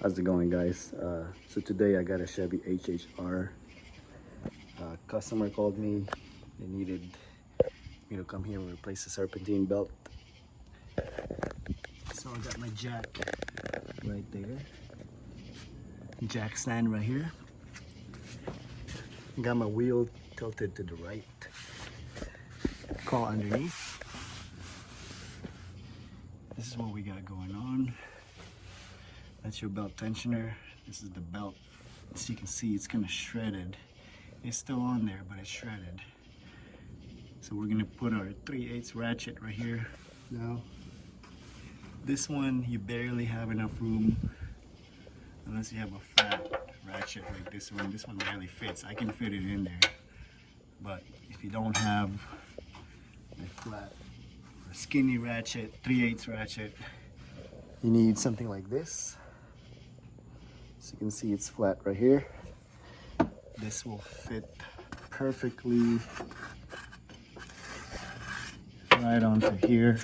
How's it going, guys? So today I got a Chevy HHR. Customer called me. They needed me to come here and replace the serpentine belt. So I got my jack right there. Jack stand right here. Got my wheel tilted to the right. Call underneath. This is what we got going on. That's your belt tensioner. This is the belt. As you can see, it's kind of shredded. It's still on there, but it's shredded. So we're gonna put our 3/8 ratchet right here now. This one, you barely have enough room unless you have a flat ratchet like this one. This one barely fits. I can fit it in there. But if you don't have a flat or skinny ratchet, 3/8 ratchet, you need something like this. So you can see it's flat right here. This will fit perfectly right onto here,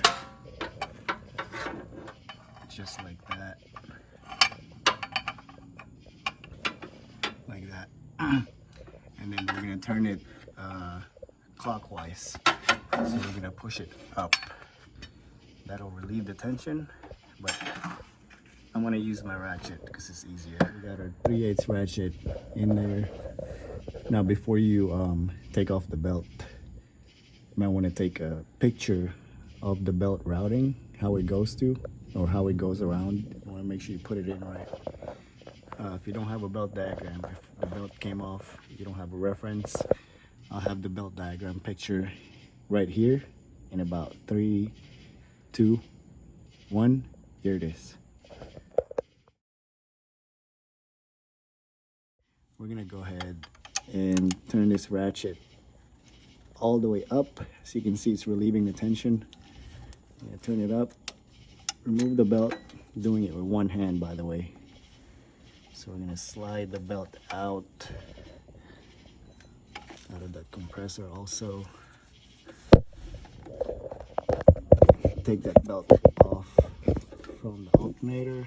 just like that, like that. And then we're gonna turn it clockwise. So we're gonna push it up. That'll relieve the tension, but I'm gonna use my ratchet because it's easier. We got our 3/8 ratchet in there. Now before you take off the belt, you might want to take a picture of the belt routing, how it goes to, or how it goes around. You want to make sure you put it in right. If you don't have a belt diagram, if the belt came off, you don't have a reference, I'll have the belt diagram picture right here in about 3, 2, 1. Here it is. We're gonna go ahead and turn this ratchet all the way up. So you can see it's relieving the tension. Yeah, turn it up, remove the belt. I'm doing it with one hand, by the way. So we're gonna slide the belt out of that compressor also. Take that belt off from the alternator.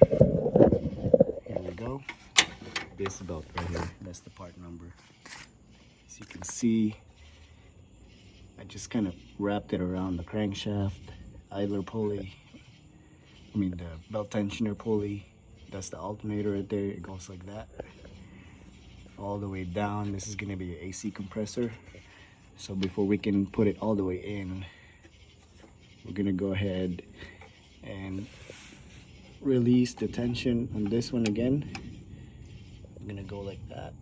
Here we go. This belt right here, that's the part number. As you can see, I just kind of wrapped it around the crankshaft, idler pulley, the belt tensioner pulley. That's the alternator right there. It goes like that all the way down. This is going to be an AC compressor. So before we can put it all the way in, we're going to go ahead and release the tension on this one again. I'm going to go like that,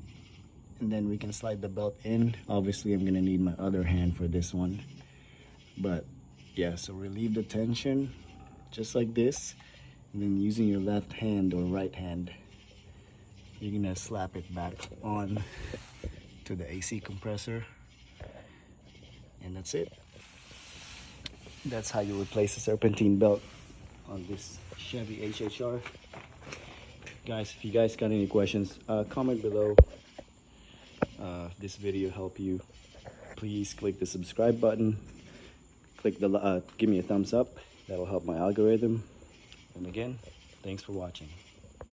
and then we can slide the belt in. Obviously I'm going to need my other hand for this one, but yeah, so relieve the tension just like this, and then using your left hand or right hand, you're going to slap it back on to the AC compressor, and that's it. That's how you replace a serpentine belt on this Chevy HHR. Guys, if you guys got any questions, comment below. If this video helped you, please click the subscribe button. Click the give me a thumbs up. That'll help my algorithm. And again, thanks for watching.